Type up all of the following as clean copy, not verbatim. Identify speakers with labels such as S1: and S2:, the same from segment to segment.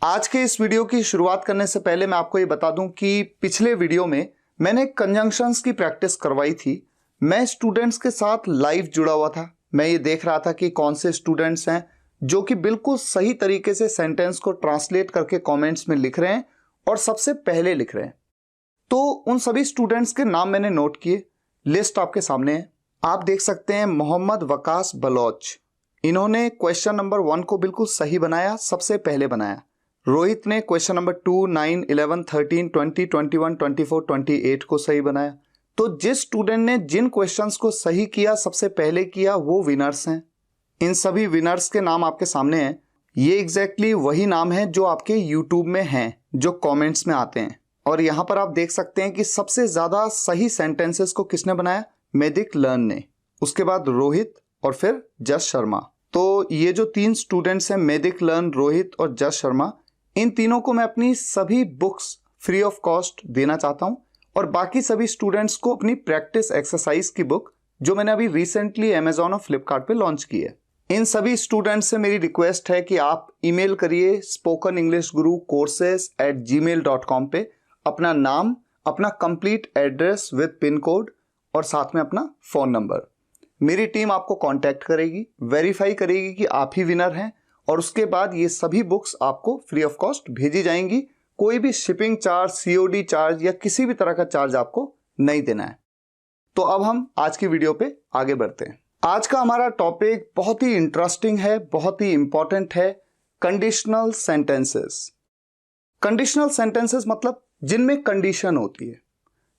S1: आज के इस वीडियो की शुरुआत करने से पहले मैं आपको ये बता दूं कि पिछले वीडियो में मैंने कंजंक्शंस की प्रैक्टिस करवाई थी। मैं स्टूडेंट्स के साथ लाइव जुड़ा हुआ था। मैं ये देख रहा था कि कौन से स्टूडेंट्स हैं जो कि बिल्कुल सही तरीके से सेंटेंस को ट्रांसलेट करके कमेंट्स में लिख रहे हैं और सबसे पहले लिख रहे हैं। तो उन सभी स्टूडेंट्स के नाम मैंने नोट किए। लिस्ट आपके सामने है, आप देख सकते हैं। मोहम्मद वकास बलोच, इन्होंने क्वेश्चन नंबर 1 को बिल्कुल सही बनाया, सबसे पहले बनाया। रोहित ने क्वेश्चन नंबर 2, 9, 11, 13, 20, 21, 24, 28 को सही बनाया। तो जिस स्टूडेंट ने जिन क्वेश्चंस को सही किया, सबसे पहले किया, वो विनर्स हैं। इन सभी विनर्स के नाम आपके सामने हैं। ये एग्जैक्टली वही नाम है जो आपके यूट्यूब में हैं, जो कमेंट्स में आते हैं। और यहाँ पर आप देख सकते हैं कि सबसे ज्यादा सही सेंटेंसेस को किसने बनाया? मेदिक लर्न ने, उसके बाद रोहित और फिर जस शर्मा। तो ये जो 3 स्टूडेंट्स हैं, मेदिक लर्न, रोहित और जस शर्मा, इन तीनों को मैं अपनी सभी बुक्स फ्री ऑफ कॉस्ट देना चाहता हूं। और बाकी सभी स्टूडेंट्स को अपनी प्रैक्टिस एक्सरसाइज की बुक, जो मैंने अभी रिसेंटली अमेजॉन और फ्लिपकार्ट पे लॉन्च की है। इन सभी स्टूडेंट्स से मेरी रिक्वेस्ट है कि आप ईमेल करिए spokenenglishguru@gmail.com पे अपना नाम, अपना complete address with pin code और साथ में अपना फोन नंबर। मेरी टीम आपको कांटेक्ट करेगी, वेरीफाई करेगी कि आप ही विनर हैं, और उसके बाद ये सभी बुक्स आपको फ्री ऑफ कॉस्ट भेजी जाएंगी। कोई भी शिपिंग चार्ज, सीओडी चार्ज या किसी भी तरह का चार्ज आपको नहीं देना है। तो अब हम आज की वीडियो पे आगे बढ़ते हैं। आज का हमारा टॉपिक बहुत ही इंटरेस्टिंग है, बहुत ही इंपॉर्टेंट है। Conditional sentences. कंडीशनल सेंटेंसेस मतलब जिनमें कंडीशन होती है।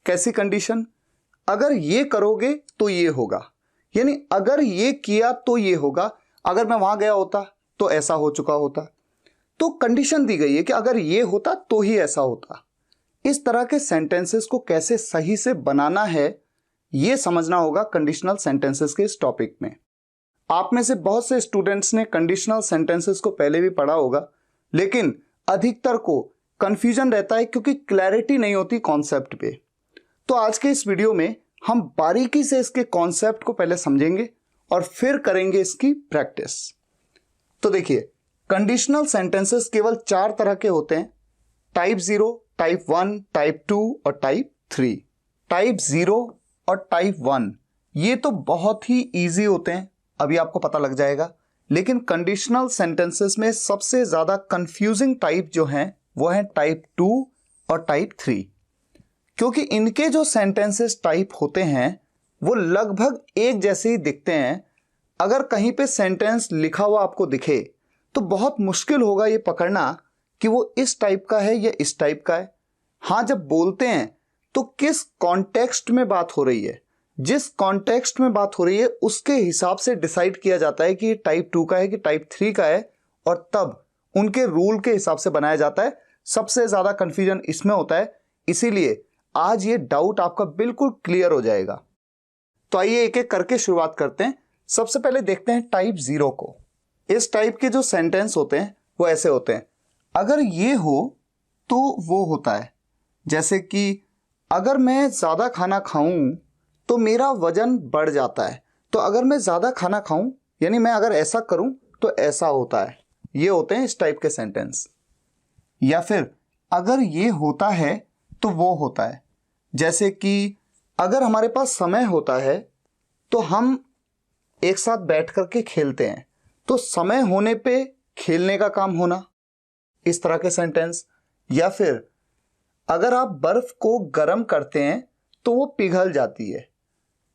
S1: कैसी कंडीशन? अगर ये करोगे तो ये होगा, यानी अगर ये किया तो ये होगा, अगर मैं वहां गया होता तो ऐसा हो चुका होता। तो कंडीशन दी गई है कि अगर ये होता तो ही ऐसा होता। इस तरह के सेंटेंसेस को कैसे सही से बनाना है, यह समझना होगा कंडीशनल सेंटेंसेस के इस टॉपिक में। आप में से बहुत से स्टूडेंट्स ने कंडीशनल सेंटेंसेस को पहले भी पढ़ा होगा, लेकिन अधिकतर को कंफ्यूजन रहता है क्योंकि क्लैरिटी नहीं होती कॉन्सेप्ट पे। तो आज के इस वीडियो में हम बारीकी से इसके कॉन्सेप्ट को पहले समझेंगे और फिर करेंगे इसकी प्रैक्टिस। तो देखिए, कंडीशनल सेंटेंसेस केवल 4 तरह के होते हैं: टाइप 0, टाइप 1, टाइप 2 और टाइप 3। टाइप 0 और टाइप 1 ये तो बहुत ही इजी होते हैं, अभी आपको पता लग जाएगा। लेकिन कंडीशनल सेंटेंसेस में सबसे ज्यादा कंफ्यूजिंग टाइप जो हैं वो है टाइप 2 और टाइप 3, क्योंकि इनके जो सेंटेंसेस टाइप होते हैं वो लगभग एक जैसे ही दिखते हैं। अगर कहीं पे सेंटेंस लिखा हुआ आपको दिखे तो बहुत मुश्किल होगा ये पकड़ना कि वो इस टाइप का है या इस टाइप का है। हाँ, जब बोलते हैं तो किस कॉन्टेक्स्ट में बात हो रही है, जिस कॉन्टेक्स्ट में बात हो रही है उसके हिसाब से डिसाइड किया जाता है कि ये टाइप 2 का है कि टाइप 3 का है, और तब उनके रूल के हिसाब से बनाया जाता है। सबसे ज्यादा कंफ्यूजन इसमें होता है, इसीलिए आज ये डाउट आपका बिल्कुल क्लियर हो जाएगा। तो आइए एक एक करके शुरुआत करते हैं। सबसे पहले देखते हैं टाइप 0 को। इस टाइप के जो सेंटेंस होते हैं वो ऐसे होते हैं: अगर ये हो तो वो होता है। जैसे कि अगर मैं ज्यादा खाना खाऊं तो मेरा वजन बढ़ जाता है। तो अगर मैं ज्यादा खाना खाऊं यानी मैं अगर ऐसा करूं तो ऐसा होता है। ये होते हैं इस टाइप के सेंटेंस। या फिर अगर ये होता है तो वो होता है। जैसे कि अगर हमारे पास समय होता है तो हम एक साथ बैठ करके खेलते हैं, तो समय होने पे खेलने का काम होना, इस तरह के सेंटेंस। या फिर अगर आप बर्फ को गर्म करते हैं तो वो पिघल जाती है,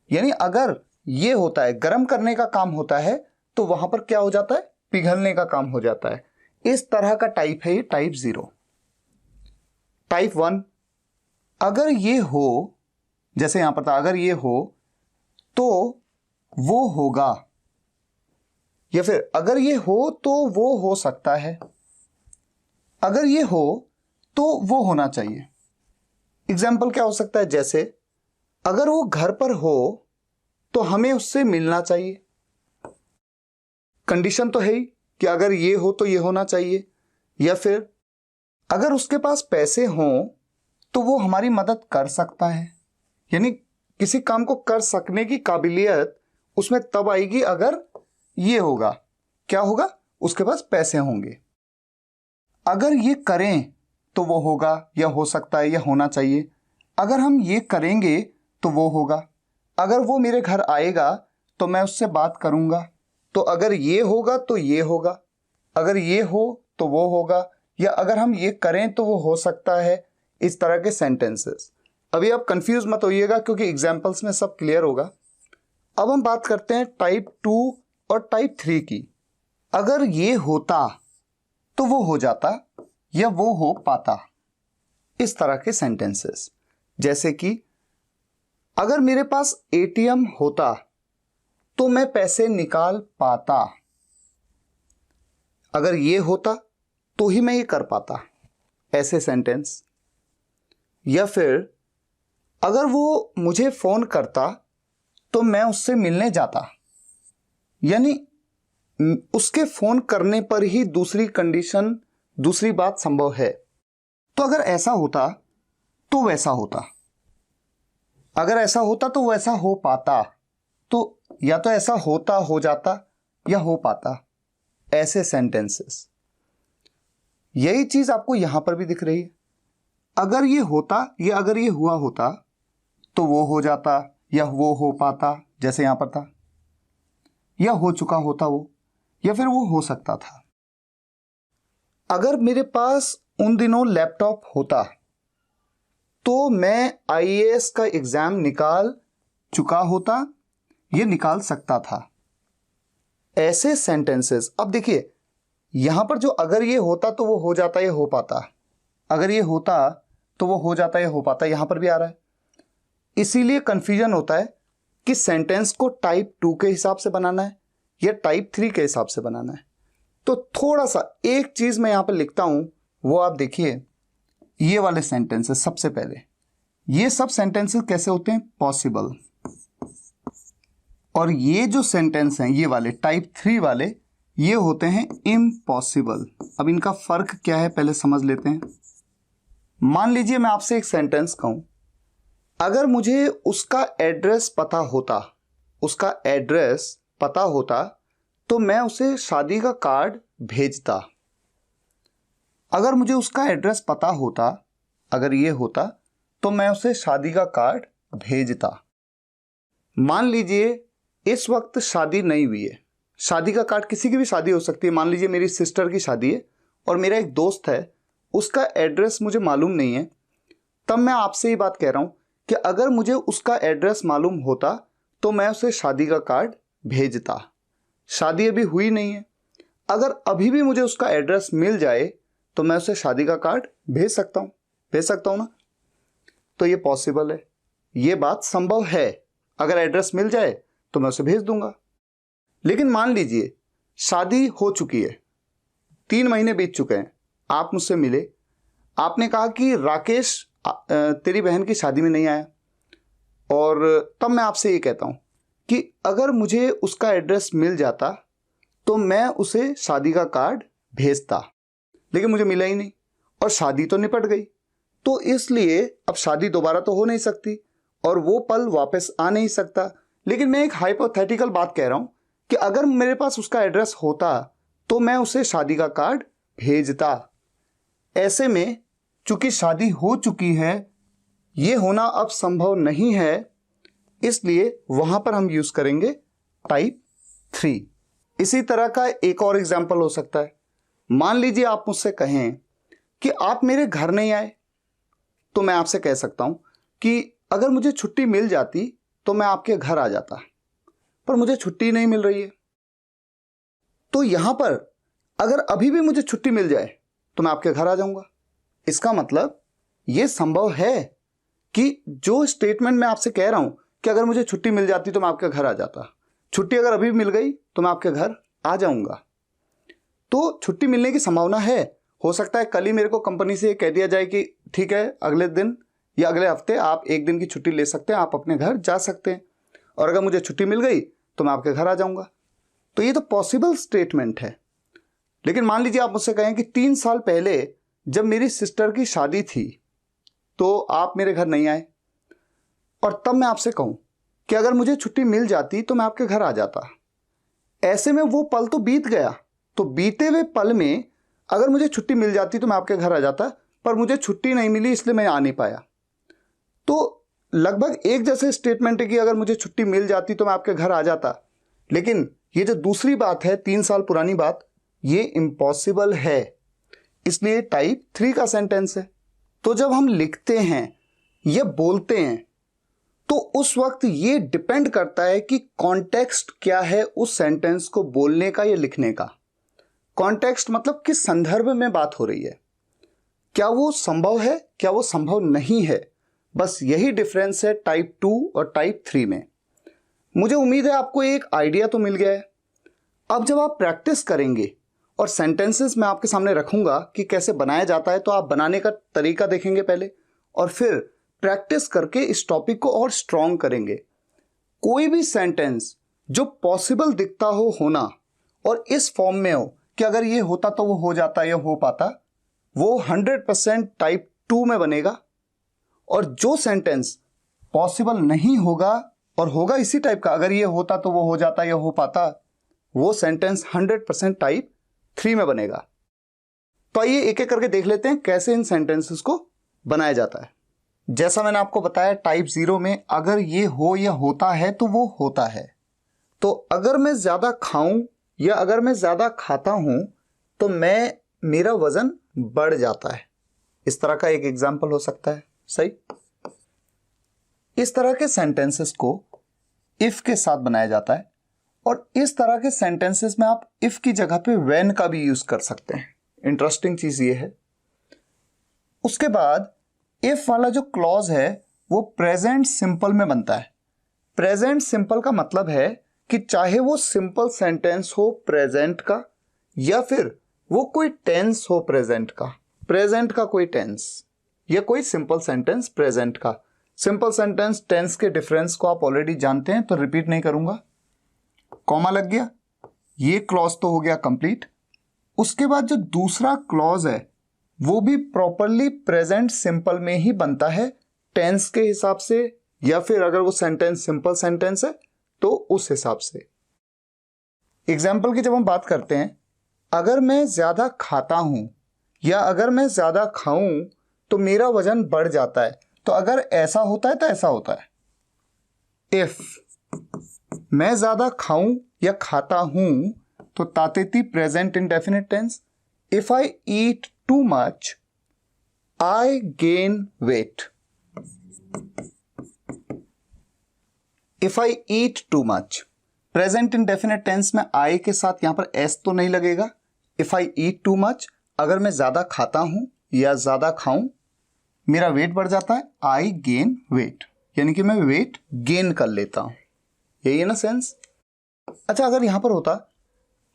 S1: यानी अगर ये होता है गर्म करने का काम होता है तो वहां पर क्या हो जाता है? पिघलने का काम हो जाता है। इस तरह का टाइप है ये टाइप 0। टाइप 1, अगर ये हो, जैसे यहां पर था, अगर ये हो तो वो होगा। या फिर अगर ये हो तो वो हो सकता है, अगर ये हो तो वो होना चाहिए। एग्जाम्पल क्या हो सकता है? जैसे अगर वो घर पर हो तो हमें उससे मिलना चाहिए। कंडीशन तो है ही कि अगर ये हो तो ये होना चाहिए। या फिर अगर उसके पास पैसे हों तो वो हमारी मदद कर सकता है, यानी किसी काम को कर सकने की काबिलियत उसमें तब आएगी अगर ये होगा। क्या होगा? उसके पास पैसे होंगे। अगर ये करें तो वो होगा, या हो सकता है, या होना चाहिए। अगर हम ये करेंगे तो वो होगा। अगर वो मेरे घर आएगा तो मैं उससे बात करूँगा। तो अगर ये होगा तो ये होगा, अगर ये हो तो वो होगा, या अगर हम ये करें तो वो हो सकता है। इस तरह के सेंटेंसेस। अभी आप कंफ्यूज मत होइएगा क्योंकि एग्जाम्पल्स में सब क्लियर होगा। अब हम बात करते हैं टाइप 2 और टाइप 3 की। अगर ये होता तो वो हो जाता, या वो हो पाता। इस तरह के सेंटेंसेस। जैसे कि अगर मेरे पास एटीएम होता तो मैं पैसे निकाल पाता। अगर ये होता तो ही मैं ये कर पाता, ऐसे सेंटेंस। या फिर अगर वो मुझे फोन करता तो मैं उससे मिलने जाता, यानी उसके फोन करने पर ही दूसरी कंडीशन, दूसरी बात संभव है। तो अगर ऐसा होता तो वैसा होता, अगर ऐसा होता तो वैसा हो पाता। तो या तो ऐसा होता, हो जाता, या हो पाता, ऐसे सेंटेंसेस। यही चीज आपको यहां पर भी दिख रही है। अगर ये होता या अगर ये हुआ होता तो वो हो जाता या वो हो पाता, जैसे यहां पर था, या हो चुका होता वो, या फिर वो हो सकता था। अगर मेरे पास उन दिनों लैपटॉप होता तो मैं आईएएस का एग्जाम निकाल चुका होता, ये निकाल सकता था। ऐसे सेंटेंसेस। अब देखिए यहां पर जो अगर ये होता तो वो हो जाता या हो पाता, अगर ये होता तो वो हो जाता या हो पाता, यहां पर भी आ रहा है। इसीलिए कंफ्यूजन होता है कि सेंटेंस को टाइप 2 के हिसाब से बनाना है या टाइप 3 के हिसाब से बनाना है। तो थोड़ा सा एक चीज मैं यहां पर लिखता हूं, वो आप देखिए। ये वाले सेंटेंसेस, सबसे पहले ये सब सेंटेंसेस कैसे होते हैं? पॉसिबल। और ये जो सेंटेंस हैं ये वाले टाइप 3 वाले, ये होते हैं इम्पॉसिबल। अब इनका फर्क क्या है पहले समझ लेते हैं। मान लीजिए मैं आपसे एक सेंटेंस कहूं, अगर मुझे उसका एड्रेस पता होता, उसका एड्रेस पता होता तो मैं उसे शादी का कार्ड भेजता। अगर मुझे उसका एड्रेस पता होता, अगर ये होता तो मैं उसे शादी का कार्ड भेजता। मान लीजिए इस वक्त शादी नहीं हुई है, शादी का कार्ड, किसी की भी शादी हो सकती है। मान लीजिए मेरी सिस्टर की शादी है और मेरा एक दोस्त है, उसका एड्रेस मुझे मालूम नहीं है। तब मैं आपसे ही बात कह रहा हूं कि अगर मुझे उसका एड्रेस मालूम होता तो मैं उसे शादी का कार्ड भेजता। शादी अभी हुई नहीं है, अगर अभी भी मुझे उसका एड्रेस मिल जाए तो मैं उसे शादी का कार्ड भेज सकता हूं ना। तो ये पॉसिबल है, ये बात संभव है। अगर एड्रेस मिल जाए तो मैं उसे भेज दूंगा। लेकिन मान लीजिए शादी हो चुकी है, 3 महीने बीत चुके हैं, आप मुझसे मिले, आपने कहा कि राकेश तेरी बहन की शादी में नहीं आया, और तब मैं आपसे ये कहता हूं कि अगर मुझे उसका एड्रेस मिल जाता तो मैं उसे शादी का कार्ड भेजता। लेकिन मुझे मिला ही नहीं और शादी तो निपट गई। तो इसलिए अब शादी दोबारा तो हो नहीं सकती और वो पल वापस आ नहीं सकता। लेकिन मैं एक हाइपोथेटिकल बात कह रहा हूं कि अगर मेरे पास उसका एड्रेस होता तो मैं उसे शादी का कार्ड भेजता। ऐसे में चूंकि शादी हो चुकी है, ये होना अब संभव नहीं है, इसलिए वहां पर हम यूज करेंगे टाइप 3। इसी तरह का एक और एग्जाम्पल हो सकता है। मान लीजिए आप मुझसे कहें कि आप मेरे घर नहीं आए, तो मैं आपसे कह सकता हूं कि अगर मुझे छुट्टी मिल जाती तो मैं आपके घर आ जाता, पर मुझे छुट्टी नहीं मिल रही है। तो यहां पर अगर अभी भी मुझे छुट्टी मिल जाए तो मैं आपके घर आ जाऊंगा। इसका मतलब यह संभव है कि जो स्टेटमेंट मैं आपसे कह रहा हूं कि अगर मुझे छुट्टी मिल जाती तो मैं आपके घर आ जाता, छुट्टी अगर अभी भी मिल गई तो मैं आपके घर आ जाऊंगा। तो छुट्टी मिलने की संभावना है। हो सकता है कल ही मेरे को कंपनी से कह दिया जाए कि ठीक है, अगले दिन या अगले हफ्ते आप 1 दिन की छुट्टी ले सकते हैं, आप अपने घर जा सकते हैं, और अगर मुझे छुट्टी मिल गई तो मैं आपके घर आ जाऊंगा। तो ये तो पॉसिबल स्टेटमेंट है। लेकिन मान लीजिए आप मुझसे कहें कि 3 साल पहले जब मेरी सिस्टर की शादी थी तो आप मेरे घर नहीं आए, और तब मैं आपसे कहूं कि अगर मुझे छुट्टी मिल जाती तो मैं आपके घर आ जाता। ऐसे में वो पल तो बीत गया। तो बीते हुए पल में अगर मुझे छुट्टी मिल जाती तो मैं आपके घर आ जाता, पर मुझे छुट्टी नहीं मिली इसलिए मैं आ नहीं पाया। तो लगभग एक जैसे स्टेटमेंट है कि अगर मुझे छुट्टी मिल जाती तो मैं आपके घर आ जाता, लेकिन ये जो दूसरी बात है 3 साल पुरानी बात, ये इम्पॉसिबल है, इसलिए टाइप 3 का सेंटेंस है। तो जब हम लिखते हैं या बोलते हैं तो उस वक्त ये डिपेंड करता है कि कॉन्टेक्स्ट क्या है उस सेंटेंस को बोलने का या लिखने का। कॉन्टेक्स्ट मतलब किस संदर्भ में बात हो रही है, क्या वो संभव है, क्या वो संभव नहीं है, बस यही डिफरेंस है टाइप 2 और टाइप 3 में। मुझे उम्मीद है आपको एक आइडिया तो मिल गया है। अब जब आप प्रैक्टिस करेंगे और सेंटेंसेस मैं आपके सामने रखूंगा कि कैसे बनाया जाता है, तो आप बनाने का तरीका देखेंगे पहले और फिर प्रैक्टिस करके इस टॉपिक को और स्ट्रॉन्ग करेंगे। कोई भी सेंटेंस जो पॉसिबल दिखता हो होना और इस फॉर्म में हो कि अगर ये होता तो वो हो जाता या हो पाता, वो 100% टाइप 2 में बनेगा। और जो सेंटेंस पॉसिबल नहीं होगा और होगा इसी टाइप का, अगर ये होता तो वो हो जाता या हो पाता, वो सेंटेंस 100% टाइप 3 में बनेगा। तो आइए एक एक करके देख लेते हैं कैसे इन सेंटेंसेस को बनाया जाता है। जैसा मैंने आपको बताया टाइप 0 में अगर ये हो या होता है तो वो होता है। तो अगर मैं ज्यादा खाऊं या अगर मैं ज्यादा खाता हूं तो मेरा वजन बढ़ जाता है। इस तरह का एक एग्जाम्पल हो सकता है, सही। इस तरह के सेंटेंसेस को इफ के साथ बनाया जाता है और इस तरह के सेंटेंसेस में आप इफ की जगह पे व्हेन का भी यूज कर सकते हैं। इंटरेस्टिंग चीज ये है। उसके बाद इफ वाला जो क्लॉज है वो प्रेजेंट सिंपल में बनता है। प्रेजेंट सिंपल का मतलब है कि चाहे वो सिंपल सेंटेंस हो प्रेजेंट का या फिर वो कोई टेंस हो प्रेजेंट का कोई टेंस या कोई सिंपल सेंटेंस प्रेजेंट का। सिंपल सेंटेंस टेंस के डिफरेंस को आप ऑलरेडी जानते हैं तो रिपीट नहीं करूंगा। कॉमा लग गया, ये क्लॉज तो हो गया कंप्लीट। उसके बाद जो दूसरा क्लॉज है वो भी प्रॉपरली प्रेजेंट सिंपल में ही बनता है टेंस के हिसाब से, या फिर अगर वो सेंटेंस सिंपल सेंटेंस है तो उस हिसाब से। एग्जाम्पल की जब हम बात करते हैं, अगर मैं ज्यादा खाता हूं या अगर मैं ज्यादा खाऊं तो मेरा वजन बढ़ जाता है। तो अगर ऐसा होता है तो ऐसा होता है। इफ मैं ज्यादा खाऊं या खाता हूं तो तातेती present indefinite tense. If I eat too much I gain weight. If I eat too much present indefinite tense में आई के साथ यहां पर एस तो नहीं लगेगा। If I eat too much, अगर मैं ज्यादा खाता हूं या ज्यादा खाऊं मेरा वेट बढ़ जाता है, आई गेन वेट, यानी कि मैं वेट गेन कर लेता हूं। यही है ना सेंस। अच्छा, अगर यहां पर होता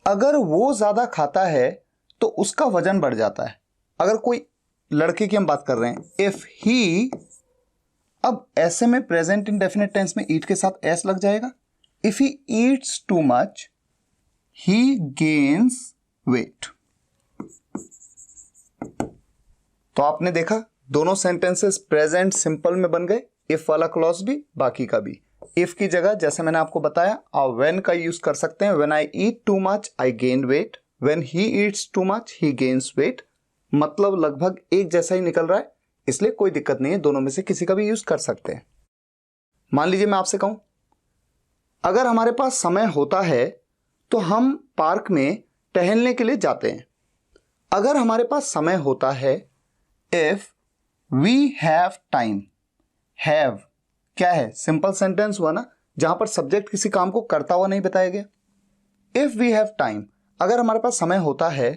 S1: अगर वो ज्यादा खाता है तो उसका वजन बढ़ जाता है। अगर कोई लड़के की हम बात कर रहे हैं, इफ ही, अब ऐसे में प्रेजेंट इंडेफिनिट टेंस में ईट के साथ एस लग जाएगा। If he eats too much he gains weight. तो आपने देखा दोनों सेंटेंसेस प्रेजेंट सिंपल में बन गए, इफ वाला क्लॉज भी बाकी का भी। इफ की जगह जैसे मैंने आपको बताया आप व्हेन का यूज कर सकते हैं। When I eat too much I gain weight, when he eats too much he gains weight. मतलब लगभग एक जैसा ही निकल रहा है, इसलिए कोई दिक्कत नहीं है, दोनों में से किसी का भी यूज कर सकते हैं। मान लीजिए मैं आपसे कहूं अगर हमारे पास समय होता है तो हम पार्क में टहलने के लिए जाते हैं। अगर हमारे पास समय होता है, if we have time. Have क्या है, सिंपल सेंटेंस हुआ ना, जहां पर सब्जेक्ट किसी काम को करता हुआ नहीं बताया गया। इफ वी हैव टाइम, अगर हमारे पास समय होता है,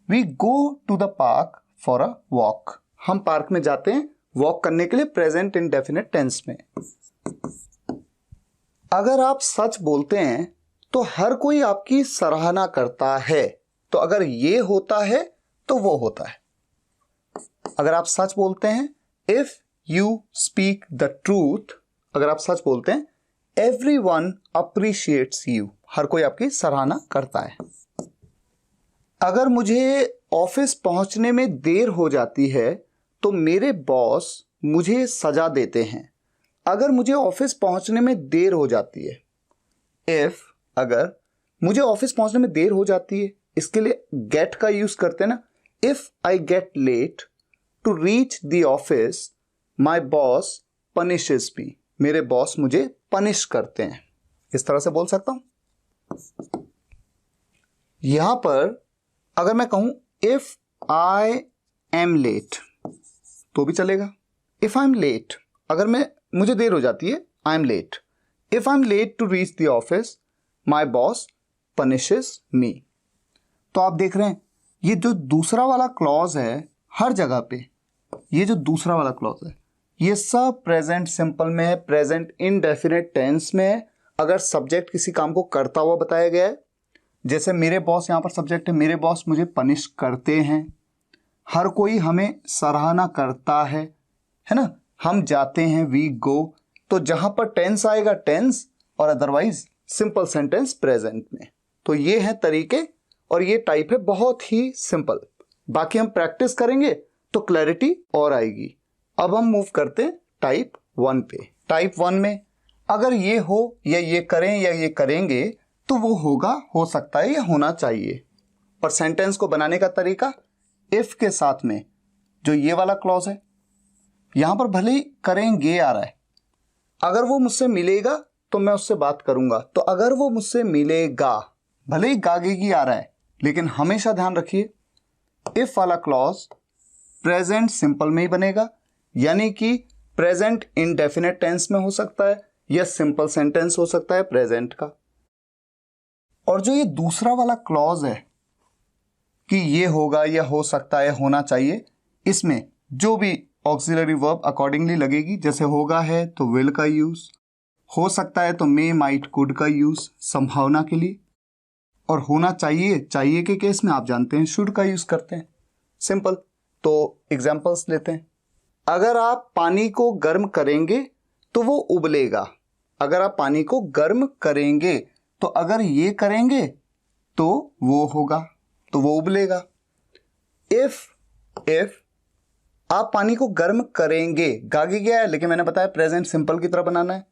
S1: we go to the park for a walk. हम पार्क में जाते हैं वॉक करने के लिए, प्रेजेंट इंडेफिनिट टेंस में। अगर आप सच बोलते हैं तो हर कोई आपकी सराहना करता है। तो अगर ये होता है तो वो होता है। अगर आप सच बोलते हैं, if you speak the truth, अगर आप सच बोलते हैं, एवरीवन अप्रिशिएट्स यू, हर कोई आपकी सराहना करता है। अगर मुझे ऑफिस पहुंचने में देर हो जाती है तो मेरे बॉस मुझे सजा देते हैं। अगर मुझे ऑफिस पहुंचने में देर हो जाती है, इफ अगर मुझे ऑफिस पहुंचने में देर हो जाती है इसके लिए गेट का यूज करते हैं ना। If I get late to reach the office my boss punishes me, मेरे बॉस मुझे पनिश करते हैं, इस तरह से बोल सकता हूं। यहां पर अगर मैं कहूं इफ आई एम लेट तो भी चलेगा। इफ आई एम लेट, अगर मुझे देर हो जाती है, I am late. If I am late to reach the office my boss punishes me. तो आप देख रहे हैं ये जो दूसरा वाला क्लॉज है हर जगह पे, ये जो दूसरा वाला क्लॉज है ये सब प्रेजेंट सिंपल में है, प्रेजेंट इनडेफिनिट टेंस में है। अगर सब्जेक्ट किसी काम को करता हुआ बताया गया है, जैसे मेरे बॉस, यहां पर सब्जेक्ट है, मेरे बॉस मुझे पनिश करते हैं, हर कोई हमें सराहना करता है ना, हम जाते हैं, वी गो। तो जहां पर टेंस आएगा टेंस, और अदरवाइज सिंपल सेंटेंस प्रेजेंट में। तो ये है तरीके और ये टाइप है बहुत ही सिंपल। बाकी हम प्रैक्टिस करेंगे तो क्लैरिटी और आएगी। अब हम मूव करते हैं टाइप 1 पे। टाइप 1 में अगर ये हो या ये करें या ये करेंगे तो वो होगा, हो सकता है, या होना चाहिए। और सेंटेंस को बनाने का तरीका इफ के साथ में जो ये वाला क्लॉज है, यहां पर भले ही करेंगे आ रहा है, अगर वो मुझसे मिलेगा तो मैं उससे बात करूंगा। तो अगर वो मुझसे मिलेगा, भले ही गागेगी आ रहा है, लेकिन हमेशा ध्यान रखिए इफ वाला क्लॉज प्रेजेंट सिंपल में ही बनेगा, यानी कि प्रेजेंट इंडेफिनिट टेंस में हो सकता है या सिंपल सेंटेंस हो सकता है प्रेजेंट का। और जो ये दूसरा वाला क्लॉज है कि ये होगा या हो सकता है, होना चाहिए, इसमें जो भी ऑक्सिलरी वर्ब अकॉर्डिंगली लगेगी, जैसे होगा है तो विल का यूज, हो सकता है तो मे, माइट, कुड का यूज संभावना के लिए, और होना चाहिए, चाहिए के केस में आप जानते हैं शुड का यूज करते हैं। सिंपल। तो एग्जांपल्स लेते हैं। अगर आप पानी को गर्म करेंगे तो वो उबलेगा। अगर आप पानी को गर्म करेंगे, तो अगर ये करेंगे तो वो होगा, तो वो उबलेगा। इफ आप पानी को गर्म करेंगे, गागे गया है, लेकिन मैंने बताया प्रेजेंट सिंपल की तरह बनाना है।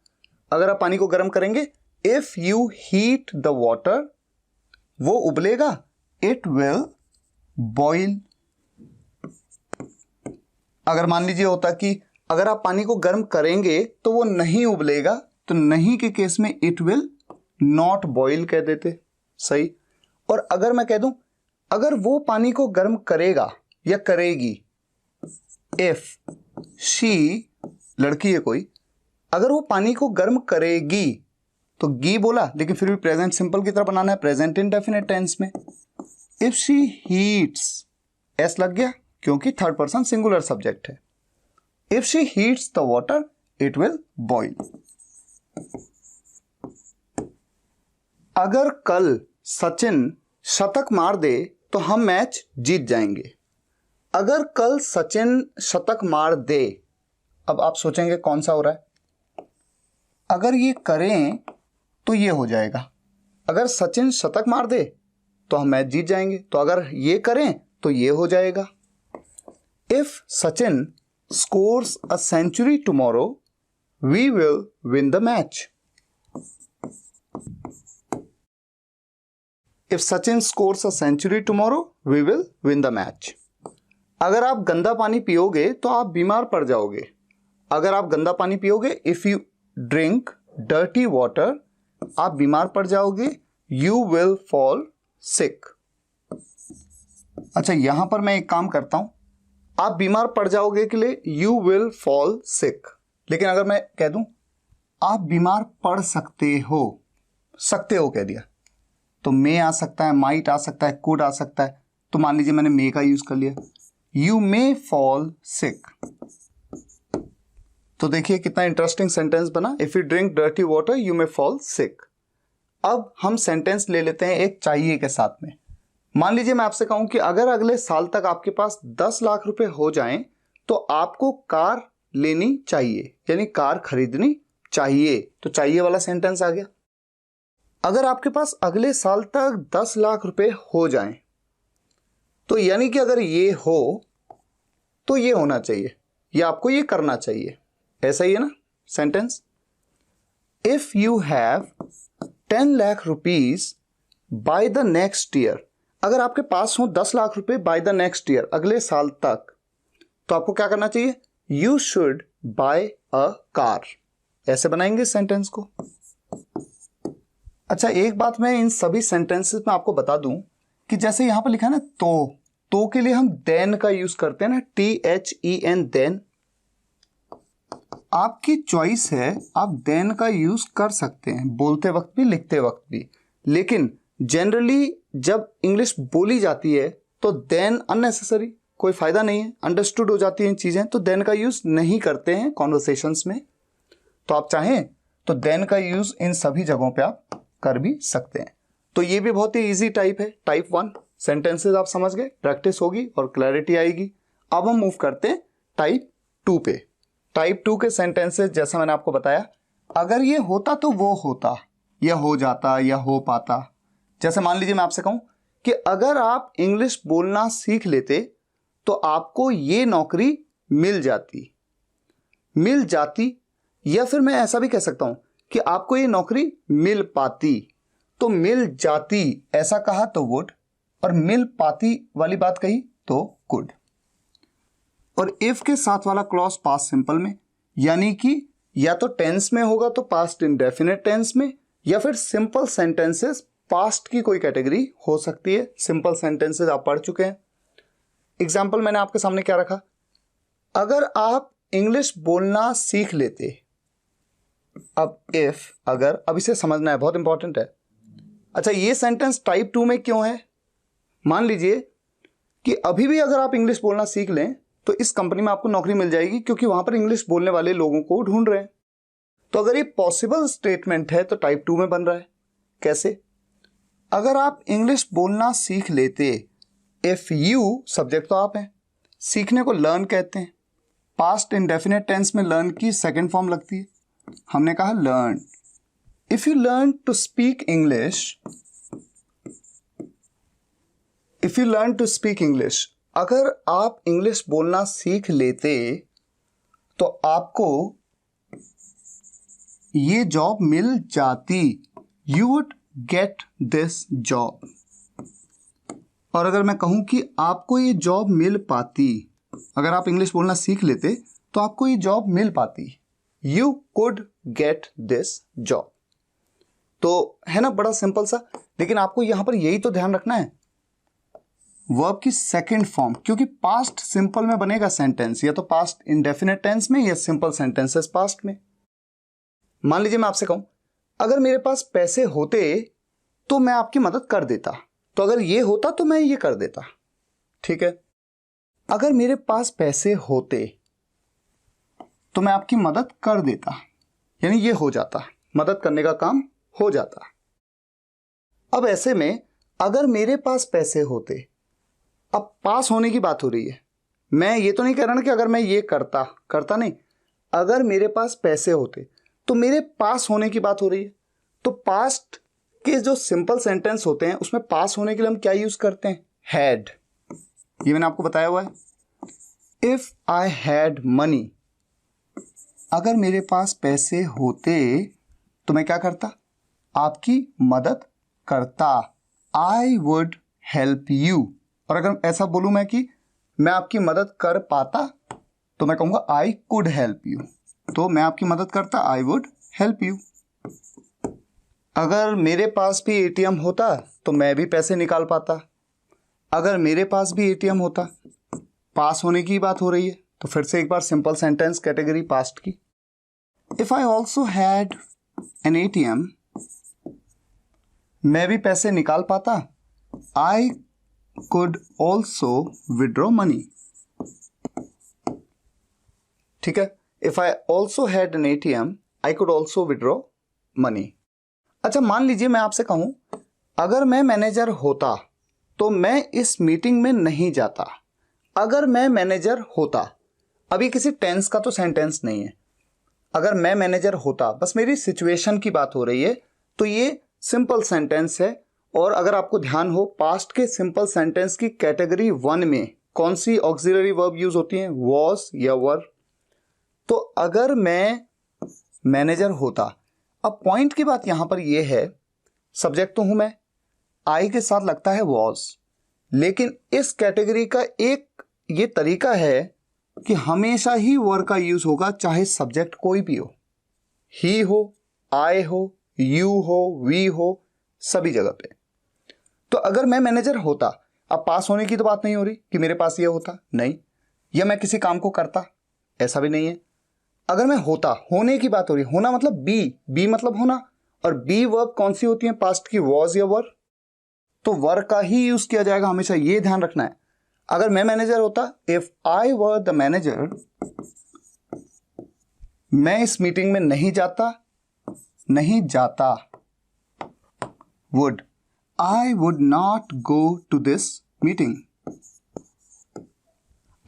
S1: अगर आप पानी को गर्म करेंगे, if you heat the water, वो उबलेगा, इट विल बॉइल। अगर मान लीजिए होता कि अगर आप पानी को गर्म करेंगे तो वो नहीं उबलेगा, तो नहीं के केस में इट विल नॉट बॉइल कह देते, सही। और अगर मैं कह दूं अगर वो पानी को गर्म करेगा या करेगी, इफ शी, लड़की है कोई, अगर वो पानी को गर्म करेगी, तो गी बोला लेकिन फिर भी प्रेजेंट सिंपल की तरह बनाना है, प्रेजेंट इंडेफिनिट टेंस में। इफ शी हीट्स, एस लग गया क्योंकि थर्ड पर्सन सिंगुलर सब्जेक्ट है। If she heats the water it will boil. अगर कल सचिन शतक मार दे तो हम मैच जीत जाएंगे। अगर कल सचिन शतक मार दे, अब आप सोचेंगे कौन सा हो रहा है। अगर ये करें तो ये हो जाएगा, अगर सचिन शतक मार दे तो हम मैच जीत जाएंगे, तो अगर ये करें तो ये हो जाएगा। If Sachin scores a century tomorrow, we will win the match. If Sachin scores a century tomorrow, we will win the match. अगर आप गंदा पानी पियोगे तो आप बीमार पड़ जाओगे। अगर आप गंदा पानी पियोगे, if you drink dirty water, आप बीमार पड़ जाओगे, you will fall sick. अच्छा, यहां पर मैं एक काम करता हूं, आप बीमार पड़ जाओगे के लिए यू विल फॉल सिक, लेकिन अगर मैं कह दूं आप बीमार पड़ सकते हो कह दिया, तो मे आ सकता है, माइट आ सकता है, कुड आ सकता है। तो मान लीजिए मैंने मे का यूज कर लिया, यू मे फॉल सिक। तो देखिए कितना इंटरेस्टिंग सेंटेंस बना, if you drink dirty water you may fall sick. अब हम सेंटेंस ले लेते हैं एक चाहिए के साथ में। मान लीजिए मैं आपसे कहूं कि अगर अगले साल तक आपके पास 10 लाख रुपए हो जाएं तो आपको कार लेनी चाहिए, यानी कार खरीदनी चाहिए। तो चाहिए वाला सेंटेंस आ गया। अगर आपके पास अगले साल तक 10 लाख रुपए हो जाएं, तो यानी कि अगर ये हो तो ये होना चाहिए, या आपको ये करना चाहिए। ऐसा ही है ना sentence. If you have 10 lakh rupees by the next year, अगर आपके पास हो 10 लाख रुपए बाय द नेक्स्ट ईयर, अगले साल तक, तो आपको क्या करना चाहिए? You should buy a car. ऐसे बनाएंगे सेंटेंस को। अच्छा, एक बात मैं इन सभी सेंटेंसेस में आपको बता दूं कि जैसे यहां पर लिखा है ना तो के लिए हम देन का यूज करते हैं ना, THEN, देन। आपकी चॉइस है, आप देन का यूज कर सकते हैं बोलते वक्त भी, लिखते वक्त भी, लेकिन जनरली जब इंग्लिश बोली जाती है तो देन अननेसेसरी, कोई फायदा नहीं है, अंडरस्टूड हो जाती है इन चीजें, तो देन का यूज नहीं करते हैं कॉन्वर्सेशंस में। तो आप चाहें तो देन का यूज इन सभी जगहों पे आप कर भी सकते हैं। तो ये भी बहुत ही इजी टाइप है, टाइप 1 सेंटेंसेस। आप समझ गए, प्रैक्टिस होगी और क्लैरिटी आएगी। अब हम मूव करते हैं टाइप 2 पे। टाइप 2 के सेंटेंसेस जैसा मैंने आपको बताया, अगर ये होता तो वो होता, या हो जाता, या हो पाता। जैसे मान लीजिए मैं आपसे कहूं कि अगर आप इंग्लिश बोलना सीख लेते तो आपको ये नौकरी मिल जाती, या फिर मैं ऐसा भी कह सकता हूं कि आपको ये नौकरी मिल पाती। तो मिल जाती ऐसा कहा तो वुड, और मिल पाती वाली बात कही तो कुड। और इफ के साथ वाला क्लॉज पास्ट सिंपल में, यानी कि या तो टेंस में होगा तो पास्ट इंडेफिनिट टेंस में, या फिर सिंपल सेंटेंसेस पास्ट की कोई कैटेगरी हो सकती है। सिंपल सेंटेंसेस आप पढ़ चुके हैं। एग्जाम्पल मैंने आपके सामने क्या रखा, अगर आप इंग्लिश बोलना सीख लेते। अब इफ, अगर, अब इसे समझना है, बहुत इंपॉर्टेंट है। अच्छा, ये सेंटेंस टाइप 2 में क्यों है? मान लीजिए कि अभी भी अगर आप इंग्लिश बोलना सीख लें तो इस कंपनी में आपको नौकरी मिल जाएगी, क्योंकि वहां पर इंग्लिश बोलने वाले लोगों को ढूंढ रहे हैं। तो अगर ये पॉसिबल स्टेटमेंट है तो टाइप 2 में बन रहा है। कैसे? अगर आप इंग्लिश बोलना सीख लेते, इफ यू, सब्जेक्ट तो आप हैं, सीखने को लर्न कहते हैं, पास्ट इंडेफिनिट टेंस में लर्न की सेकंड फॉर्म लगती है, हमने कहा learn. If you learn to speak English, अगर आप इंग्लिश बोलना सीख लेते तो आपको ये जॉब मिल जाती, you would get this job. और अगर मैं कहूं कि आपको ये जॉब मिल पाती, अगर आप इंग्लिश बोलना सीख लेते तो आपको ये जॉब मिल पाती, you could get this job. तो है ना, बड़ा सिंपल सा। लेकिन आपको यहां पर यही तो ध्यान रखना है, वर्ब की सेकंड फॉर्म, क्योंकि पास्ट सिंपल में बनेगा सेंटेंस, या तो पास्ट इंडेफिनिट टेंस में या सिंपल सेंटेंसेस पास्ट में। मान लीजिए मैं आपसे कहूं, अगर मेरे पास पैसे होते तो मैं आपकी मदद कर देता, तो अगर ये होता तो मैं ये कर देता। ठीक है, अगर मेरे पास पैसे होते तो मैं आपकी मदद कर देता, यानी ये हो जाता, मदद करने का काम हो जाता। अब ऐसे में अगर मेरे पास पैसे होते, अब पास होने की बात हो रही है, मैं ये तो नहीं कह रहा ना कि अगर मैं ये करता नहीं, अगर मेरे पास पैसे होते तो मेरे पास होने की बात हो रही है। तो पास्ट के जो सिंपल सेंटेंस होते हैं उसमें पास होने के लिए हम क्या यूज करते हैं? हैड। ये मैंने आपको बताया हुआ है। इफ आई हैड मनी, अगर मेरे पास पैसे होते तो मैं क्या करता? आपकी मदद करता, आई वुड हेल्प यू। और अगर ऐसा बोलूं मैं कि मैं आपकी मदद कर पाता, तो मैं कहूंगा आई कुड हेल्प यू। तो मैं आपकी मदद करता, आई वुड हेल्प यू। अगर मेरे पास भी एटीएम होता तो मैं भी पैसे निकाल पाता, अगर मेरे पास भी एटीएम होता, पास होने की बात हो रही है। तो फिर से एक बार सिंपल सेंटेंस कैटेगरी पास्ट की, if I also had an ATM, मैं भी पैसे निकाल पाता, I could also withdraw money. ठीक है, if I also had an ATM, I could also withdraw money. अच्छा, मान लीजिए मैं आपसे कहूं, अगर मैं मैनेजर होता तो मैं इस मीटिंग में नहीं जाता। अगर मैं मैनेजर होता, अभी किसी टेंस का तो सेंटेंस नहीं है, अगर मैं मैनेजर होता, बस मेरी सिचुएशन की बात हो रही है, तो ये सिंपल सेंटेंस है। और अगर आपको ध्यान हो, पास्ट के सिंपल सेंटेंस की कैटेगरी 1 में कौन सी ऑक्सिलरी वर्ब यूज होती है? वॉज या वर। तो अगर मैं मैनेजर होता, अब पॉइंट की बात यहां पर यह है, सब्जेक्ट तो हूं मैं, आई के साथ लगता है वॉज, लेकिन इस कैटेगरी का एक ये तरीका है कि हमेशा ही वर का यूज होगा, चाहे सब्जेक्ट कोई भी हो, ही हो, आई हो, यू हो, वी हो, सभी जगह पे। तो अगर मैं मैनेजर होता, अब पास होने की तो बात नहीं हो रही कि मेरे पास ये होता, नहीं, या मैं किसी काम को करता, ऐसा भी नहीं है। अगर मैं होता, होने की बात हो रही, होना मतलब बी मतलब होना, और बी वर्ब कौन सी होती है पास्ट की, वॉज या वर, तो वर का ही यूज किया जाएगा हमेशा, ये ध्यान रखना है। अगर मैं मैनेजर होता, if I were the manager, मैं इस मीटिंग में नहीं जाता, would, I would not go to this meeting.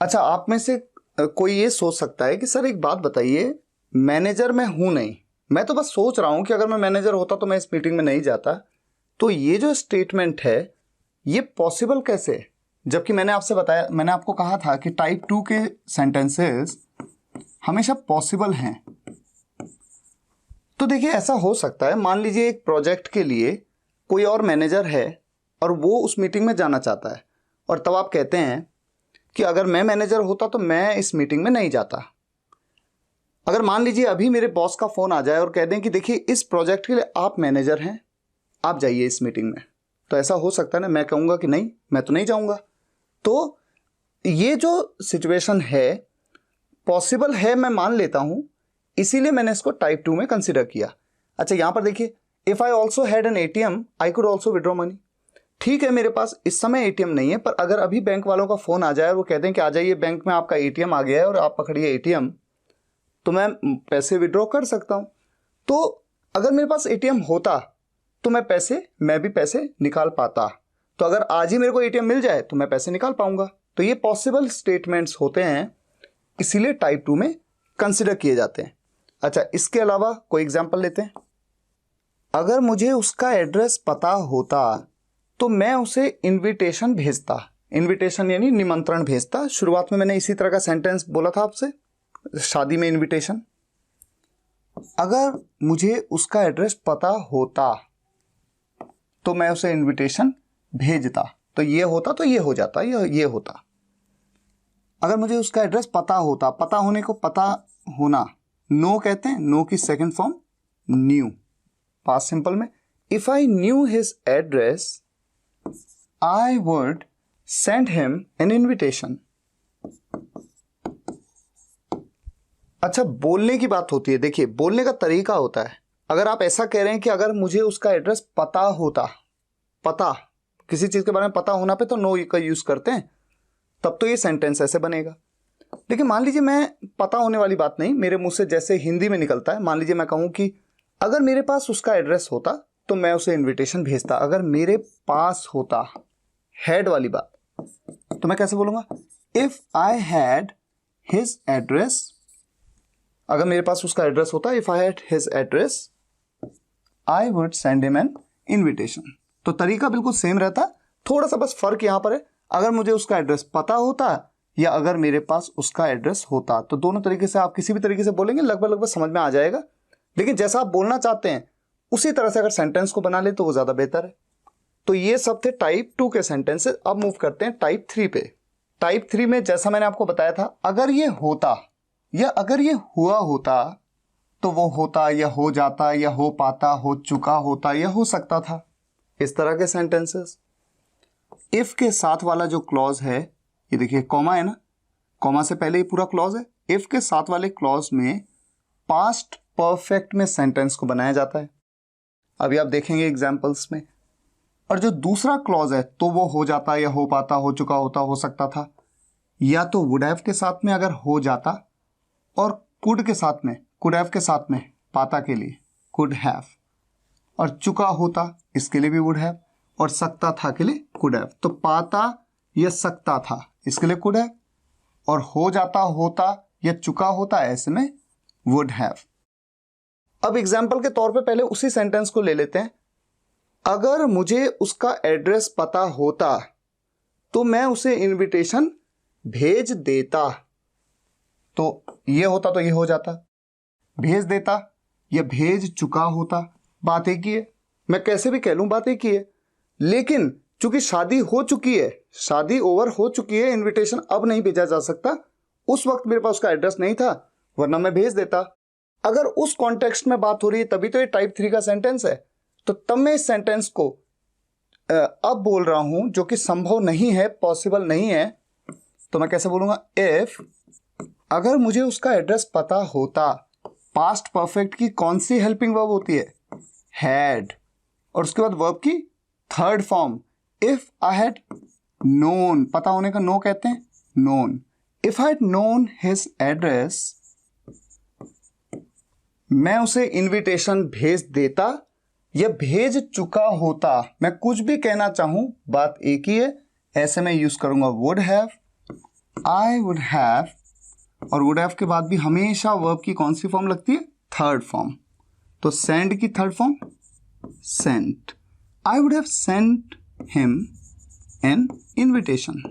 S1: अच्छा, आप में से कोई ये सोच सकता है कि सर एक बात बताइए, मैनेजर मैं हूं नहीं, मैं तो बस सोच रहा हूं कि अगर मैं मैनेजर होता तो मैं इस मीटिंग में नहीं जाता, तो ये जो स्टेटमेंट है ये पॉसिबल कैसे है? जबकि मैंने आपको कहा था कि टाइप 2 के सेंटेंसेस हमेशा पॉसिबल हैं। तो देखिए, ऐसा हो सकता है, मान लीजिए एक प्रोजेक्ट के लिए कोई और मैनेजर है और वो उस मीटिंग में जाना चाहता है, और तब आप कहते हैं कि अगर मैं मैनेजर होता तो मैं इस मीटिंग में नहीं जाता। अगर मान लीजिए अभी मेरे बॉस का फोन आ जाए और कह दें कि देखिए इस प्रोजेक्ट के लिए आप मैनेजर हैं, आप जाइए इस मीटिंग में, तो ऐसा हो सकता है ना, मैं कहूंगा कि नहीं, मैं तो नहीं जाऊंगा। तो ये जो सिचुएशन है पॉसिबल है, मैं मान लेता हूं, इसीलिए मैंने इसको टाइप 2 में कंसिडर किया। अच्छा, यहां पर देखिए, if I also had an ATM I could also withdraw money. ठीक है, मेरे पास इस समय एटीएम नहीं है, पर अगर अभी बैंक वालों का फोन आ जाए और वो कहते हैं कि आ जाइए बैंक में, आपका एटीएम आ गया है और आप पकड़िए एटीएम, तो मैं पैसे विड्रॉ कर सकता हूं। तो अगर मेरे पास एटीएम होता तो मैं भी पैसे निकाल पाता। तो अगर आज ही मेरे को एटीएम मिल जाए तो मैं पैसे निकाल पाऊंगा। तो ये पॉसिबल स्टेटमेंट्स होते हैं, इसीलिए टाइप 2 में कंसिडर किए जाते हैं। अच्छा, इसके अलावा कोई एग्जांपल लेते हैं। अगर मुझे उसका एड्रेस पता होता तो मैं उसे इनविटेशन भेजता। इनविटेशन यानी निमंत्रण भेजता। शुरुआत में मैंने इसी तरह का सेंटेंस बोला था आपसे, शादी में इनविटेशन। अगर मुझे उसका एड्रेस पता होता तो मैं उसे इनविटेशन भेजता। तो ये होता तो ये हो जाता, ये होता। अगर मुझे उसका एड्रेस पता होता, पता होने को पता होना नो कहते हैं, नो की second form knew, past simple में। If I knew his address I would send him an invitation. अच्छा, बोलने की बात होती है। देखिए, बोलने का तरीका होता है। अगर आप ऐसा कह रहे हैं कि अगर मुझे उसका एड्रेस पता होता, पता किसी चीज के बारे में पता होना पे तो नो का यूज करते हैं, तब तो ये सेंटेंस ऐसे बनेगा। लेकिन मान लीजिए मैं पता होने वाली बात नहीं, मेरे मुंह से जैसे हिंदी में निकलता है, मान लीजिए मैं कहूं कि अगर मेरे पास उसका एड्रेस होता तो मैं उसे इनविटेशन भेजता। अगर मेरे पास होता, हैड वाली बात, तो मैं कैसे बोलूंगा? If I had his address, अगर मेरे पास उसका एड्रेस होता, if I had his address I would send him an invitation. तो तरीका बिल्कुल सेम रहता, थोड़ा सा बस फर्क यहां पर है, अगर मुझे उसका एड्रेस पता होता या अगर मेरे पास उसका एड्रेस होता। तो दोनों तरीके से आप किसी भी तरीके से बोलेंगे, लगभग समझ में आ जाएगा। लेकिन जैसा आप बोलना चाहते हैं उसी तरह से अगर सेंटेंस को बना ले तो वो ज्यादा बेहतर है। तो ये सब थे टाइप 2 के सेंटेंसेस। अब मूव करते हैं टाइप 3 पे। टाइप 3 में जैसा मैंने आपको बताया था, अगर ये होता या अगर ये हुआ होता तो वो होता या हो जाता या हो पाता, हो चुका होता या हो सकता था, इस तरह के सेंटेंसेस। इफ के साथ वाला जो क्लॉज है, ये देखिए कॉमा है ना, कॉमा से पहले ये पूरा क्लॉज है। इफ के साथ वाले क्लॉज में पास्ट परफेक्ट में सेंटेंस को बनाया जाता है। अभी आप देखेंगे एग्जांपल्स में। और जो दूसरा क्लॉज है तो वो हो जाता या हो पाता, हो चुका होता, हो सकता था, या तो वुड हैव के साथ में अगर हो जाता, और कुड के साथ में, कुड हैव के साथ में पाता के लिए कुड हैव, और चुका होता इसके लिए भी वुड हैव, और सकता था के लिए कुड हैव। तो पाता या सकता था इसके लिए कुड हैव, और हो जाता, होता या चुका होता ऐसे में वुड हैव। अब एग्जाम्पल के तौर पे पहले उसी सेंटेंस को ले लेते हैं। अगर मुझे उसका एड्रेस पता होता तो मैं उसे इनविटेशन भेज देता। तो ये होता तो ये हो जाता, भेज देता या भेज चुका होता, बात एक ही है। मैं कैसे भी कह लूं, बात एक ही है। लेकिन चूंकि शादी हो चुकी है, शादी ओवर हो चुकी है, इनविटेशन अब नहीं भेजा जा सकता। उस वक्त मेरे पास उसका एड्रेस नहीं था, वरना मैं भेज देता। अगर उस कॉन्टेक्स्ट में बात हो रही है तभी तो ये टाइप 3 का सेंटेंस है। तो तब मैं इस सेंटेंस को अब बोल रहा हूं जो कि संभव नहीं है, पॉसिबल नहीं है। तो मैं कैसे बोलूंगा, इफ, अगर मुझे उसका एड्रेस पता होता। पास्ट परफेक्ट की कौन सी हेल्पिंग वर्ब होती है, हैड, और उसके बाद वर्ब की third form, if I had known, पता होने का नो कहते हैं, known. If I had known his address, मैं उसे इनविटेशन भेज देता या भेज चुका होता। मैं कुछ भी कहना चाहूं, बात एक ही है। ऐसे में यूज करूंगा would have, I would have, और वुड हैव के बाद भी हमेशा वर्ब की कौन सी फॉर्म लगती है, थर्ड फॉर्म। तो सेंड की third form sent, I would have sent him an invitation.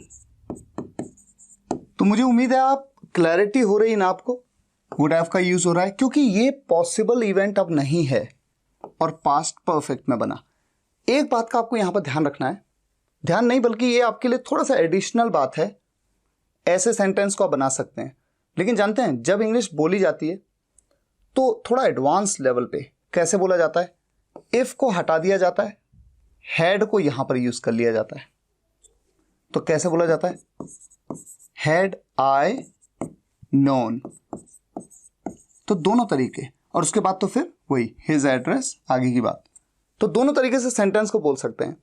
S1: तो मुझे उम्मीद है आप क्लैरिटी हो रही ना आपको, वुड हैव का यूज हो रहा है क्योंकि ये पॉसिबल इवेंट अब नहीं है और पास्ट परफेक्ट में बना। एक बात का आपको यहां पर ध्यान रखना है, ध्यान नहीं बल्कि ये आपके लिए थोड़ा सा एडिशनल बात है। ऐसे सेंटेंस को आप बना सकते हैं, लेकिन जानते हैं जब इंग्लिश बोली जाती है तो थोड़ा एडवांस लेवल पे कैसे बोला जाता है, इफ को हटा दिया जाता है, हैड को यहां पर यूज कर लिया जाता है। तो कैसे बोला जाता है, हैड आई नोन, तो दोनों तरीके, और उसके बाद तो फिर वही हिज एड्रेस, आगे की बात। तो दोनों तरीके से सेंटेंस को बोल सकते हैं।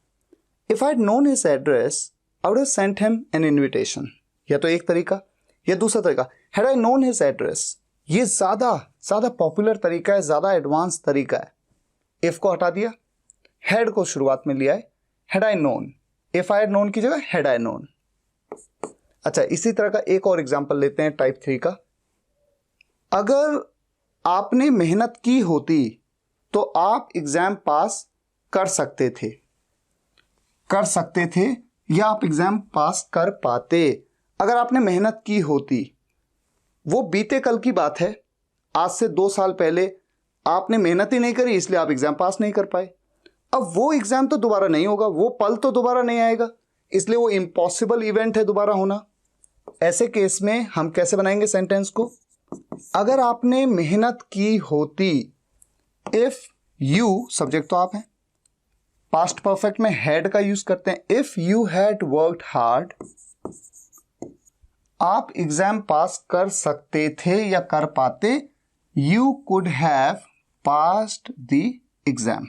S1: If I had known his address I would have sent him an invitation, या तो एक तरीका, या दूसरा तरीका had I known his address. ये ज्यादा पॉपुलर तरीका है, ज्यादा एडवांस तरीका है। इफ को हटा दिया, हैड को शुरुआत में लिया है, had I known, if I had known की जगह हैड आई नोन। अच्छा, इसी तरह का एक और एग्जांपल लेते हैं टाइप 3 का। अगर आपने मेहनत की होती तो आप एग्जाम पास कर सकते थे, या आप एग्जाम पास कर पाते। अगर आपने मेहनत की होती, वो बीते कल की बात है। आज से 2 साल पहले आपने मेहनत ही नहीं करी, इसलिए आप एग्जाम पास नहीं कर पाए। अब वो एग्जाम तो दोबारा नहीं होगा, वो पल तो दोबारा नहीं आएगा, इसलिए वो इम्पॉसिबल इवेंट है दोबारा होना। ऐसे केस में हम कैसे बनाएंगे सेंटेंस को, अगर आपने मेहनत की होती, इफ यू, सब्जेक्ट तो आप हैं, पास्ट परफेक्ट में हैड का यूज करते हैं, if you had worked hard, आप एग्जाम पास कर सकते थे या कर पाते, you could have passed the exam.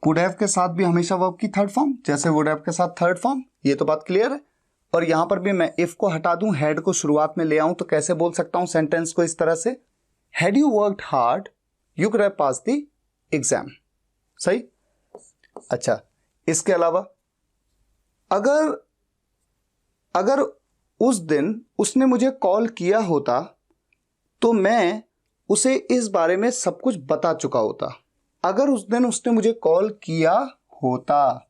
S1: Could have के साथ भी हमेशा वर्ब की थर्ड फॉर्म, जैसे वुड हैव के साथ थर्ड फॉर्म, ये तो बात क्लियर है। और यहां पर भी मैं इफ को हटा दूं, हैड को शुरुआत में ले आऊं, तो कैसे बोल सकता हूं सेंटेंस को इस तरह से, had you worked hard you could have passed the exam. सही। अच्छा, इसके अलावा अगर उस दिन उसने मुझे कॉल किया होता तो मैं उसे इस बारे में सब कुछ बता चुका होता। अगर उस दिन उसने मुझे कॉल किया होता,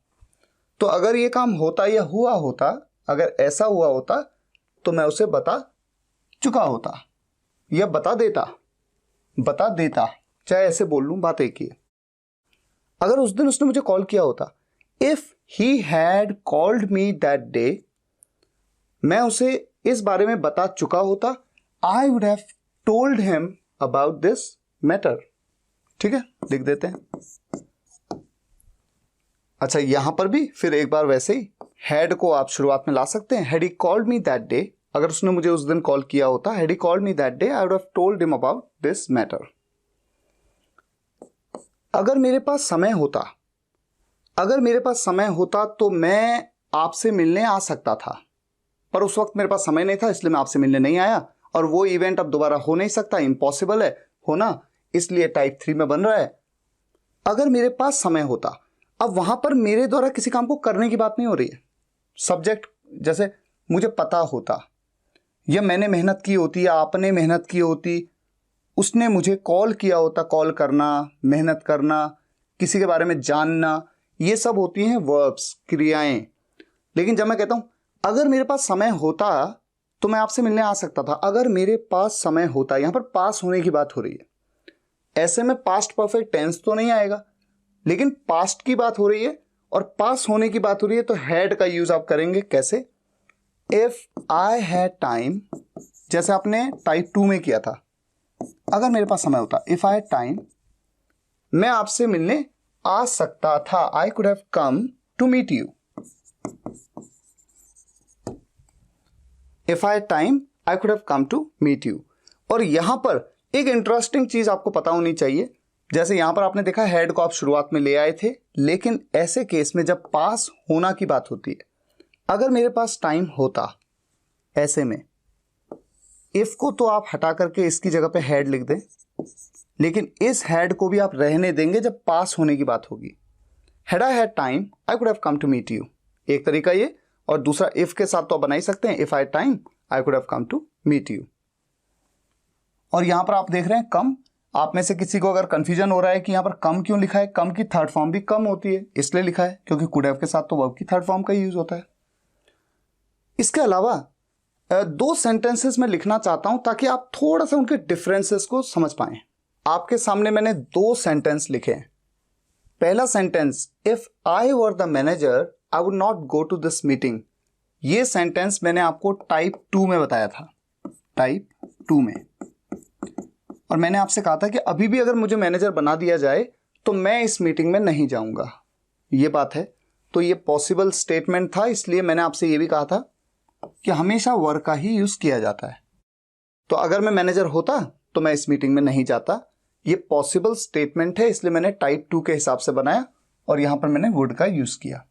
S1: तो अगर ये काम होता या हुआ होता, अगर ऐसा हुआ होता तो मैं उसे बता चुका होता या बता देता, चाहे ऐसे बोल लूं, बात एक ही है। अगर उस दिन उसने मुझे कॉल किया होता, if he had called me that day, मैं उसे इस बारे में बता चुका होता, आई would have told him about this matter. ठीक है, लिख देते हैं। अच्छा, यहां पर भी फिर एक बार वैसे ही हैड को आप शुरुआत में ला सकते हैं, had he called me that day, अगर उसने मुझे उस दिन कॉल किया होता, had he called me that day I would have told him about this matter. अगर मेरे पास समय होता तो मैं आपसे मिलने आ सकता था, पर उस वक्त मेरे पास समय नहीं था, इसलिए मैं आपसे मिलने नहीं आया, और वो इवेंट अब दोबारा हो नहीं सकता, इम्पॉसिबल है होना, इसलिए टाइप 3 में बन रहा है। अगर मेरे पास समय होता, अब वहां पर मेरे द्वारा किसी काम को करने की बात नहीं हो रही है। सब्जेक्ट जैसे मुझे पता होता, या मैंने मेहनत की होती, या आपने मेहनत की होती, उसने मुझे कॉल किया होता, कॉल करना, मेहनत करना, किसी के बारे में जानना, ये सब होती हैं वर्ब्स, क्रियाएं। लेकिन जब मैं कहता हूं अगर मेरे पास समय होता तो मैं आपसे मिलने आ सकता था, अगर मेरे पास समय होता, यहां पर पास होने की बात हो रही है। ऐसे में पास्ट परफेक्ट टेंस तो नहीं आएगा, लेकिन पास्ट की बात हो रही है और पास होने की बात हो रही है तो हैड का यूज आप करेंगे कैसे? इफ आई हैड टाइम, जैसे आपने टाइप 2 में किया था, अगर मेरे पास समय होता, इफ आई हैड टाइम, मैं आपसे मिलने आ सकता था, I could have come to meet you. If I had time I could have come to meet you. और यहां पर एक इंटरेस्टिंग चीज आपको पता होनी चाहिए, जैसे यहां पर आपने देखा हैड को आप शुरुआत में ले आए थे, लेकिन ऐसे केस में जब पास होना की बात होती है, अगर मेरे पास टाइम होता, ऐसे में इफ को तो आप हटा करके इसकी जगह पे हैड लिख दें, लेकिन इस हैड को भी आप रहने देंगे जब पास होने की बात होगी। Had I had time I could have come to meet you, एक तरीका ये, और दूसरा इफ के साथ तो आप बना ही सकते हैं, if I had time I could have come to meet you. और यहां पर आप देख रहे हैं कम, आप में से किसी को अगर कंफ्यूजन हो रहा है कि यहां पर कम क्यों लिखा है, कम की थर्ड फॉर्म भी कम होती है, इसलिए लिखा है क्योंकि कुड हैव के साथ तो वर्ब की थर्ड फॉर्म का यूज होता है। इसके अलावा दो सेंटेंसेस में लिखना चाहता हूं ताकि आप थोड़ा सा उनके डिफरेंसेस को समझ पाएं। आपके सामने मैंने दो सेंटेंस लिखे हैं। पहला sentence, if I were the manager I would not go to this meeting, ये सेंटेंस मैंने आपको टाइप 2 में बताया था, टाइप 2 में। और मैंने आपसे कहा था कि अभी भी अगर मुझे मैनेजर बना दिया जाए तो मैं इस मीटिंग में नहीं जाऊंगा, ये बात है। तो ये पॉसिबल स्टेटमेंट था, इसलिए मैंने आपसे ये भी कहा था कि हमेशा वर का ही यूज किया जाता है। तो अगर मैं मैनेजर होता तो मैं इस मीटिंग में नहीं जाता, ये पॉसिबल स्टेटमेंट है, इसलिए मैंने टाइप 2 के हिसाब से बनाया और यहां पर मैंने वुड का यूज किया।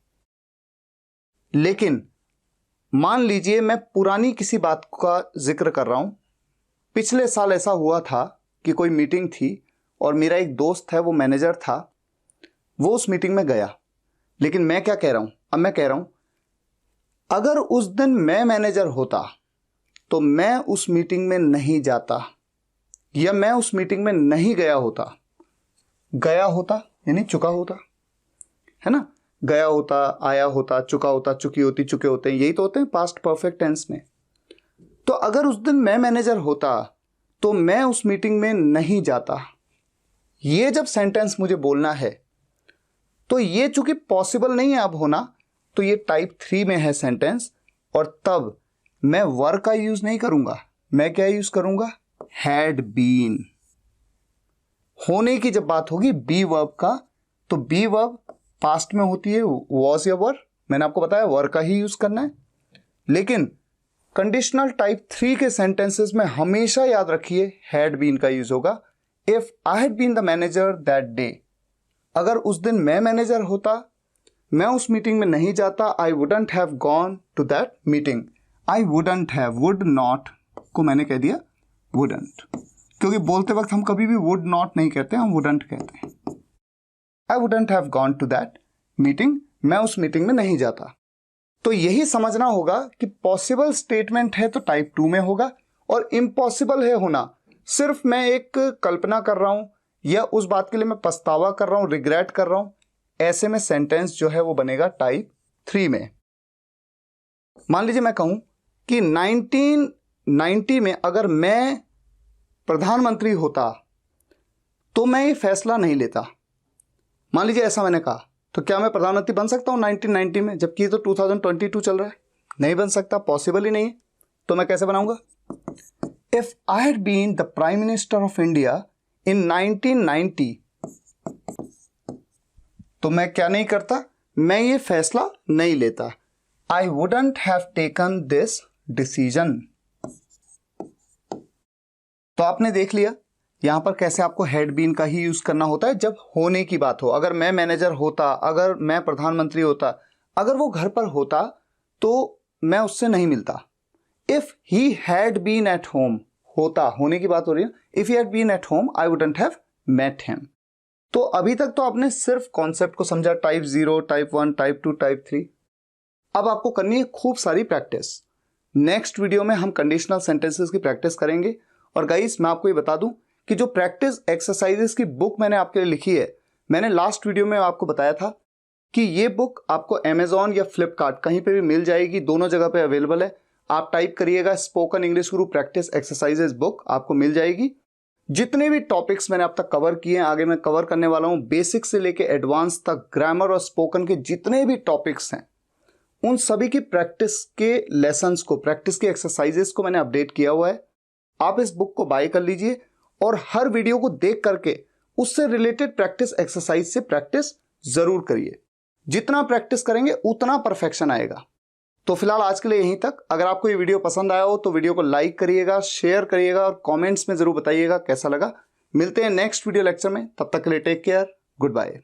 S1: लेकिन मान लीजिए मैं पुरानी किसी बात का जिक्र कर रहा हूं, पिछले साल ऐसा हुआ था कि कोई मीटिंग थी और मेरा एक दोस्त है वो मैनेजर था, वो उस मीटिंग में गया। लेकिन मैं क्या कह रहा हूं, अब मैं कह रहा हूं अगर उस दिन मैं मैनेजर होता तो मैं उस मीटिंग में नहीं जाता, या मैं उस मीटिंग में नहीं गया होता। गया होता यानी चुका होता, है ना, गया होता, आया होता, चुका होता, चुकी होती, चुके होते हैं, यही तो होते हैं पास्ट परफेक्ट टेंस में। तो अगर उस दिन मैं मैनेजर होता तो मैं उस मीटिंग में नहीं जाता। ये जब सेंटेंस मुझे बोलना है तो ये चूंकि पॉसिबल नहीं है अब होना, तो ये टाइप 3 में है सेंटेंस, और तब मैं वर का यूज नहीं करूंगा, मैं क्या यूज करूंगा, हैड बीन। होने की जब बात होगी बी वर्ब का, तो बी वर्ब पास्ट में होती है, वॉज या वर, मैंने आपको बताया वर का ही यूज करना है। लेकिन कंडीशनल टाइप 3 के सेंटेंसेस में हमेशा याद रखिए हैड बीन का यूज होगा। If I had been the manager that day, अगर उस दिन मैं मैनेजर होता, मैं उस मीटिंग में नहीं जाता, I wouldn't have gone to that meeting. I wouldn't have, would not को मैंने कह दिया वुडंट, क्योंकि बोलते वक्त हम कभी भी वुड नॉट नहीं कहते, हम वुडंट कहते हैं। I wouldn't have gone to that meeting, मैं उस मीटिंग में नहीं जाता। तो यही समझना होगा कि पॉसिबल स्टेटमेंट है तो टाइप 2 में होगा, और इम्पॉसिबल है होना सिर्फ मैं एक कल्पना कर रहा हूं या उस बात के लिए मैं पछतावा कर रहा हूं, रिग्रेट कर रहा हूं, ऐसे में सेंटेंस जो है वो बनेगा टाइप 3 में। मान लीजिए मैं कहूं कि 1990 में अगर मैं प्रधानमंत्री होता तो मैं ये फैसला नहीं लेता। मान लीजिए ऐसा मैंने कहा, तो क्या मैं प्रधानमंत्री बन सकता हूं 1990 में, जबकि तो 2022 चल रहा है? नहीं बन सकता, पॉसिबल ही नहीं है। तो मैं कैसे बनाऊंगा, if I had been the prime minister of India in 1990, तो मैं क्या नहीं करता, मैं ये फैसला नहीं लेता, आई wouldn't have taken this decision. तो आपने देख लिया यहां पर कैसे आपको हैड बीन का ही यूज करना होता है जब होने की बात हो। अगर मैं मैनेजर होता, अगर मैं प्रधानमंत्री होता, अगर वो घर पर होता तो मैं उससे नहीं मिलता। If he had been at home, होता, होने की बात हो रही है, if he had been at home I wouldn't have met him. तो अभी तक तो आपने सिर्फ कॉन्सेप्ट को समझा, टाइप 0, टाइप 1, टाइप 2, टाइप 3। अब आपको करनी है खूब सारी प्रैक्टिस। नेक्स्ट वीडियो में हम कंडीशनल सेंटेंसेस की प्रैक्टिस करेंगे। और गाइस मैं आपको ये बता दूं कि जो प्रैक्टिस एक्सरसाइजेस की बुक मैंने आपके लिए लिखी है, मैंने लास्ट वीडियो में आपको बताया था कि ये बुक आपको अमेजॉन या फ्लिपकार्ट कहीं पे भी मिल जाएगी, दोनों जगह पे अवेलेबल है। आप टाइप करिएगा स्पोकन इंग्लिश गुरु प्रैक्टिस एक्सरसाइजेस बुक, आपको मिल जाएगी। जितने भी टॉपिक्स मैंने अब तक कवर किए हैं, आगे मैं कवर करने वाला हूं, बेसिक से लेके एडवांस तक, ग्रामर और स्पोकन के जितने भी टॉपिक्स हैं उन सभी की प्रैक्टिस के लेसन्स को, प्रैक्टिस के एक्सरसाइजेस को मैंने अपडेट किया हुआ है। आप इस बुक को बाय कर लीजिए और हर वीडियो को देख करके उससे रिलेटेड प्रैक्टिस एक्सरसाइज से प्रैक्टिस जरूर करिए। जितना प्रैक्टिस करेंगे उतना परफेक्शन आएगा। तो फिलहाल आज के लिए यहीं तक। अगर आपको ये वीडियो पसंद आया हो तो वीडियो को लाइक करिएगा, शेयर करिएगा और कमेंट्स में जरूर बताइएगा कैसा लगा। मिलते हैं नेक्स्ट वीडियो लेक्चर में, तब तक के लिए टेक केयर, गुड बाय।